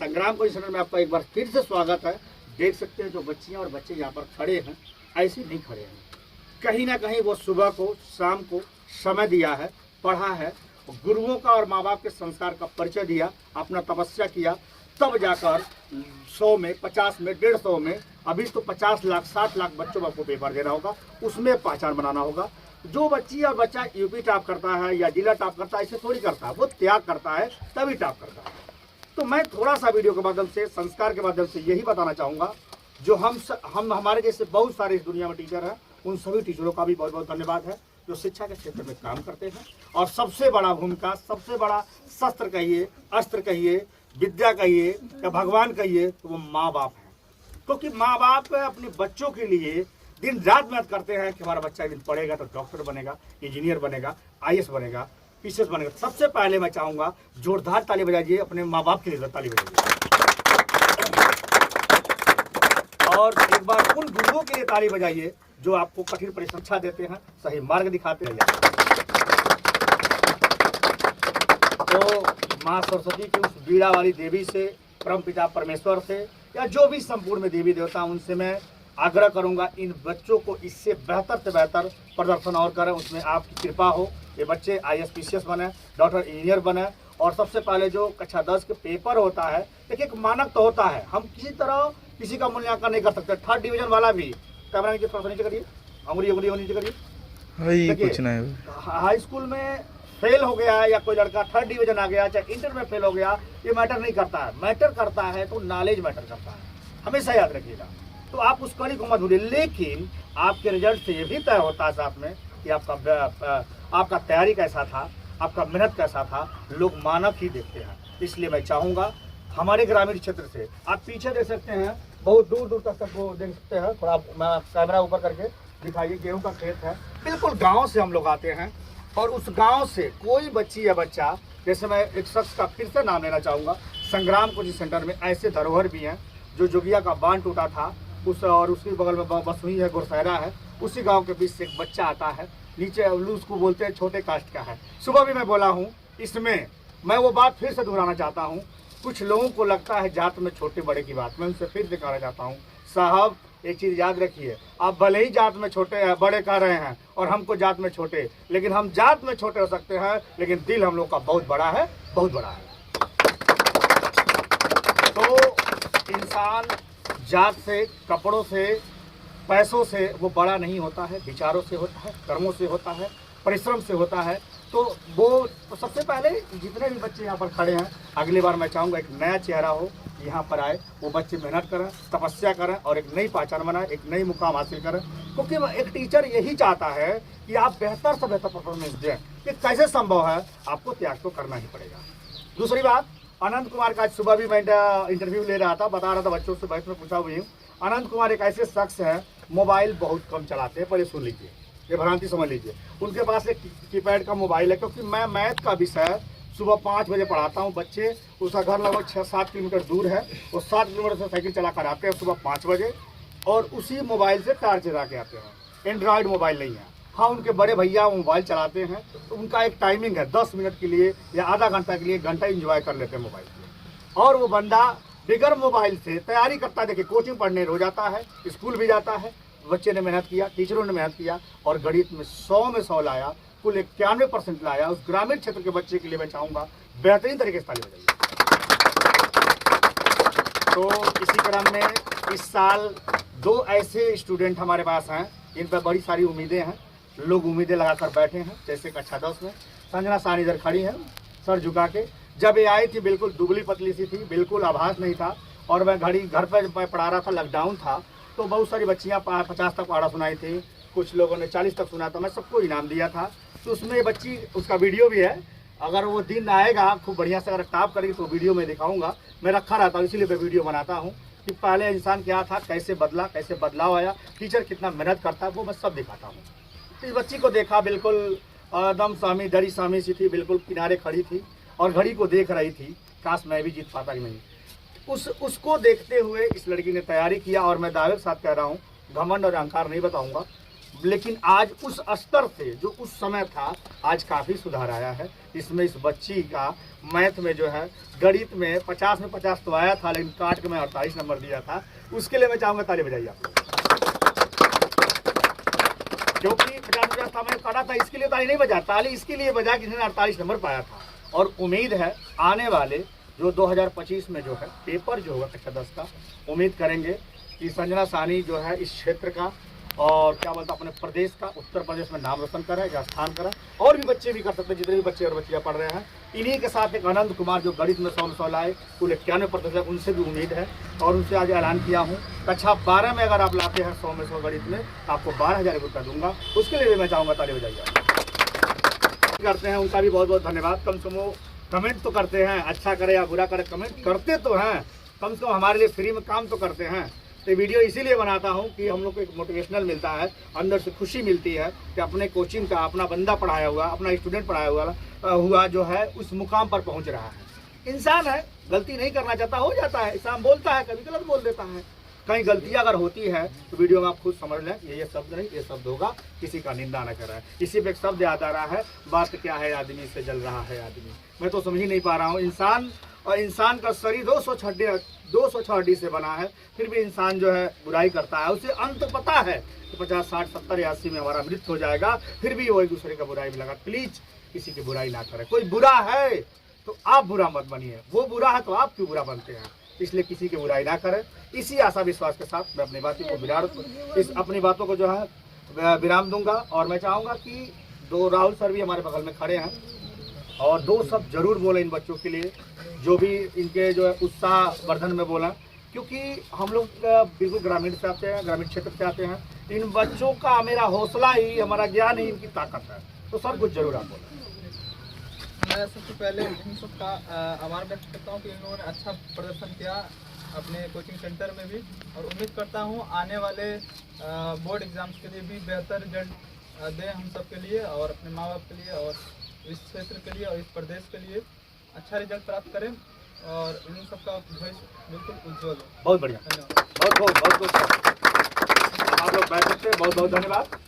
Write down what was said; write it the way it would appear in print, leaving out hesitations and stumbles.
संग्राम coaching centre में आपका एक बार फिर से स्वागत है। देख सकते हैं जो बच्चियां और बच्चे यहाँ पर खड़े हैं, ऐसे नहीं खड़े हैं। कहीं ना कहीं वो सुबह को शाम को समय दिया है, पढ़ा है, गुरुओं का और माँ बाप के संस्कार का परिचय दिया, अपना तपस्या किया, तब जाकर 100 में 50 में 150 में, अभी तो 50 लाख 60 लाख बच्चों को आपको पेपर देना होगा, उसमें पहचान बनाना होगा। जो बच्ची या बच्चा यूपी टॉप करता है या जिला टॉप करता है, ऐसे थोड़ी करता है, वो त्याग करता है तभी टॉप करता है। तो मैं थोड़ा सा वीडियो के माध्यम से, संस्कार के माध्यम से यही बताना चाहूँगा, जो हम हमारे जैसे बहुत सारे इस दुनिया में टीचर हैं, उन सभी टीचरों का भी बहुत बहुत धन्यवाद है जो शिक्षा के क्षेत्र में काम करते हैं। और सबसे बड़ा भूमिका, सबसे बड़ा शस्त्र कहिए, अस्त्र कहिए, विद्या कहिए या भगवान कहिए, तो वो माँ बाप है। क्योंकि माँ बाप अपने बच्चों के लिए दिन रात मेहनत करते हैं कि हमारा बच्चा एक दिन पढ़ेगा तो डॉक्टर बनेगा, इंजीनियर बनेगा, IAS बनेगा, PCS बनेगा। सबसे पहले मैं चाहूँगा जोरदार ताली बजाइए अपने माँ बाप के लिए, ताली बजाइए। और एक बार उन गुरुओं के लिए ताली बजाइए जो आपको कठिन परिश्रम देते हैं, सही मार्ग दिखाते हैं। तो माँ सरस्वती की उस बीड़ा वाली देवी से, परमपिता परमेश्वर से, या जो भी संपूर्ण देवी देवता, उनसे मैं आग्रह करूंगा इन बच्चों को इससे बेहतर से बेहतर प्रदर्शन और करें, उसमें आपकी कृपा हो। ये बच्चे IAS PCS बने, डॉक्टर इंजीनियर बने। और सबसे पहले जो कक्षा 10 के पेपर होता है, एक मानक तो होता है, हम किसी तरह किसी का मूल्यांकन नहीं कर सकते। 3rd डिवीजन वाला भी, कैमरा नीचे थोड़ा नीचे करिए, अंगुली नीचे करिए। कुछ नहीं, हाई स्कूल में फेल हो गया या कोई लड़का 3rd डिवीजन आ गया, चाहे इंटर में फेल हो गया, ये मैटर नहीं करता है। मैटर करता है तो नॉलेज मैटर करता है, हमेशा याद रखिएगा। तो आप उस कड़ी को मत भूलिए, लेकिन आपके रिजल्ट से ये भी तय होता है साथ में कि आपका तैयारी कैसा था, आपका मेहनत कैसा था। लोग मानक ही देखते हैं। इसलिए मैं चाहूँगा हमारे ग्रामीण क्षेत्र से, आप पीछे देख सकते हैं, बहुत दूर दूर तक वो देख सकते हैं, थोड़ा मैं कैमरा ऊपर करके दिखाइए, गेहूँ का खेत है। बिल्कुल गाँव से हम लोग आते हैं, और उस गाँव से कोई बच्ची या बच्चा, जैसे मैं एक शख्स का फिर से नाम लेना चाहूँगा, संग्राम कोचिंग सेंटर में ऐसे धरोहर भी हैं जो जोगिया का बांध टूटा था, और उसके बगल में बसुई है, गुरसैरा है, उसी गांव के बीच से एक बच्चा आता है, नीचे उसको बोलते हैं छोटे कास्ट का है। सुबह भी मैं बोला हूं, इसमें मैं वो बात फिर से दोहराना चाहता हूं। कुछ लोगों को लगता है जात में छोटे बड़े की बात, मैं उनसे फिर से कहना चाहता हूं, साहब एक चीज़ याद रखिए, आप भले ही जात में छोटे बड़े कह रहे हैं और हमको जात में छोटे, लेकिन हम जात में छोटे हो सकते हैं, लेकिन दिल हम लोग का बहुत बड़ा है, बहुत बड़ा है। तो इंसान जात से, कपड़ों से, पैसों से वो बड़ा नहीं होता है, विचारों से होता है, कर्मों से होता है, परिश्रम से होता है। तो वो सबसे पहले जितने भी बच्चे यहाँ पर खड़े हैं, अगली बार मैं चाहूँगा एक नया चेहरा हो, यहाँ पर आए, वो बच्चे मेहनत करें, तपस्या करें और एक नई पहचान बनाएं, एक नई मुकाम हासिल करें। क्योंकि एक टीचर यही चाहता है कि आप बेहतर से बेहतर परफॉर्मेंस दें। ये कैसे संभव है? आपको त्याग तो करना ही पड़ेगा। दूसरी बात, अनंत कुमार का आज सुबह भी मैं इंटरव्यू ले रहा था, बता रहा था बच्चों से, बहस में पूछा हुई हूँ। अनंत कुमार एक ऐसे शख्स हैं, मोबाइल बहुत कम चलाते हैं। पहले सुन लीजिए, ये भ्रांति समझ लीजिए। उनके पास एक कीपैड का मोबाइल है, क्योंकि मैं मैथ का विषय सुबह 5 बजे पढ़ाता हूँ। बच्चे, उसका घर लगभग 6-7 किलोमीटर दूर है, वो 7 किलोमीटर से साइकिल चला कर आते हैं सुबह 5 बजे, और उसी मोबाइल से टार्च चला के आते हैं। एंड्रॉयड मोबाइल नहीं है। हाँ, उनके बड़े भैया मोबाइल चलाते हैं, तो उनका एक टाइमिंग है, 10 मिनट के लिए या आधा घंटा के लिए, घंटा इंजॉय कर लेते हैं मोबाइल से। और वो बंदा बिगर मोबाइल से तैयारी करता है। देखिए, कोचिंग पढ़ने रोज जाता है, स्कूल भी जाता है। बच्चे ने मेहनत किया, टीचरों ने मेहनत किया, और गणित में 100 में 100 लाया, कुल 91% लाया। उस ग्रामीण क्षेत्र के बच्चे के लिए मैं चाहूँगा बेहतरीन तरीके से ताली बजाइए। तो इसी क्रम में इस साल 2 ऐसे स्टूडेंट हमारे पास हैं जिन पर बड़ी सारी उम्मीदें हैं। लोग उम्मीदें लगाकर बैठे हैं। जैसे कक्षा 10 में संजना साहनी इधर खड़ी हैं, सर झुका के। जब ये आई थी बिल्कुल दुबली पतली सी थी, बिल्कुल आभास नहीं था, और मैं घर पर पढ़ा रहा था, लॉकडाउन था, तो बहुत सारी बच्चियाँ 50 तक पढ़ा सुनाई थी, कुछ लोगों ने 40 तक सुना था। मैं सबको इनाम दिया था। तो उसमें ये बच्ची, उसका वीडियो भी है, अगर वो दिन आएगा खूब बढ़िया से अगर टॉप करेगी तो वीडियो में दिखाऊंगा। मैं रखा रहता हूँ, इसीलिए मैं वीडियो बनाता हूँ कि पहले इंसान क्या था, कैसे बदला, कैसे बदलाव आया, टीचर कितना मेहनत करता है, वो मैं सब दिखाता हूँ। तो इस बच्ची को देखा, बिल्कुल एकदम सामी डरी सामी सी थी, बिल्कुल किनारे खड़ी थी और घड़ी को देख रही थी, काश मैं भी जीत पाता कि नहीं। उसको देखते हुए इस लड़की ने तैयारी किया, और मैं दावे के साथ कह रहा हूँ, घमंड और अहंकार नहीं बताऊँगा, लेकिन आज उस स्तर से जो उस समय था आज काफ़ी सुधार आया है। इसमें इस बच्ची का मैथ में जो है, गणित में 50 में 50 तो आया था, लेकिन काट के मैं 48 नंबर दिया था। उसके लिए मैं चाहूँगा ताली बजाइए आप लोग, क्योंकि 50 था, मैंने काटा था, इसके लिए ताली नहीं बजा, ताली इसके लिए बजा कि इसने 48 नंबर पाया था। और उम्मीद है आने वाले जो 2025 में जो है पेपर जो होगा कक्षा 10 का, उम्मीद करेंगे कि संजना साहनी जो है इस क्षेत्र का और क्या बोलता अपने प्रदेश का, उत्तर प्रदेश में नाम रोशन करे या स्थान करे। और भी बच्चे भी कर सकते हैं, जितने भी बच्चे और बच्चियाँ पढ़ रहे हैं। इन्हीं के साथ एक आनंद कुमार जो गणित में 100 लाए, कुल 91%, उनसे भी उम्मीद है। और उनसे आज ऐलान किया हूँ कक्षा 12 में अगर आप लाते हैं 100 में 100 गणित में, तो आपको 12,000 रुपये दूंगा। उसके लिए भी मैं चाहूँगा ताली बजाइए करते हैं। उनका भी बहुत बहुत धन्यवाद। कम से कम कमेंट तो करते हैं, अच्छा करे या बुरा करे कमेंट करते तो हैं, कम से कम हमारे लिए फ्री में काम तो करते हैं। तो वीडियो इसीलिए बनाता हूं कि हम लोग को एक मोटिवेशनल मिलता है, अंदर से खुशी मिलती है कि अपने कोचिंग का अपना बंदा पढ़ाया हुआ, अपना स्टूडेंट पढ़ाया हुआ जो है उस मुकाम पर पहुंच रहा है। इंसान है, गलती नहीं करना चाहता, हो जाता है, इंसान बोलता है, कभी गलत बोल देता है। कहीं गलतियां अगर होती है तो वीडियो में आप खुद समझ लें ये शब्द नहीं, ये शब्द होगा, किसी का निंदा न करें। इसी पे एक शब्द याद आ रहा है, बात क्या है आदमी से जल रहा है आदमी। मैं तो समझ ही नहीं पा रहा हूँ। इंसान और इंसान का शरीर 206 हड्डी से बना है, फिर भी इंसान जो है बुराई करता है। उसे अंत पता है कि 50, 60, 70 या 80 में हमारा मृत्यु हो जाएगा, फिर भी वो एक दूसरे का बुराई में लगा। प्लीज किसी की बुराई ना करें। कोई बुरा है तो आप बुरा मत बनिए, वो बुरा है तो आप क्यों बुरा बनते हैं। इसलिए किसी की बुराई ना करें। इसी आशा विश्वास के साथ मैं अपनी बातों को अपनी बातों को जो है विराम दूंगा। और मैं चाहूँगा कि दो राहुल सर भी हमारे बगल में खड़े हैं और दो सब जरूर बोले इन बच्चों के लिए, जो भी इनके जो है उत्साह वर्धन में बोला, क्योंकि हम लोग बिल्कुल ग्रामीण से आते हैं, ग्रामीण क्षेत्र से आते हैं। इन बच्चों का मेरा हौसला ही, हमारा ज्ञान ही इनकी ताकत है। तो सर कुछ जरूर आप बोलें। मैं सबसे पहले इन सब का आभार व्यक्त करता हूँ कि इन्होंने अच्छा प्रदर्शन किया अपने कोचिंग सेंटर में भी, और उम्मीद करता हूँ आने वाले बोर्ड एग्जाम्स के लिए भी बेहतर रिजल्ट दें हम सब के लिए और अपने माँ बाप के लिए और इस क्षेत्र के लिए और इस प्रदेश के लिए अच्छा रिजल्ट प्राप्त करें और इन सब का भविष्य बिल्कुल उज्ज्वल हो। बहुत बढ़िया, बहुत बहुत बहुत बहुत आप लोग बैठ सकते हैं। बहुत बहुत धन्यवाद।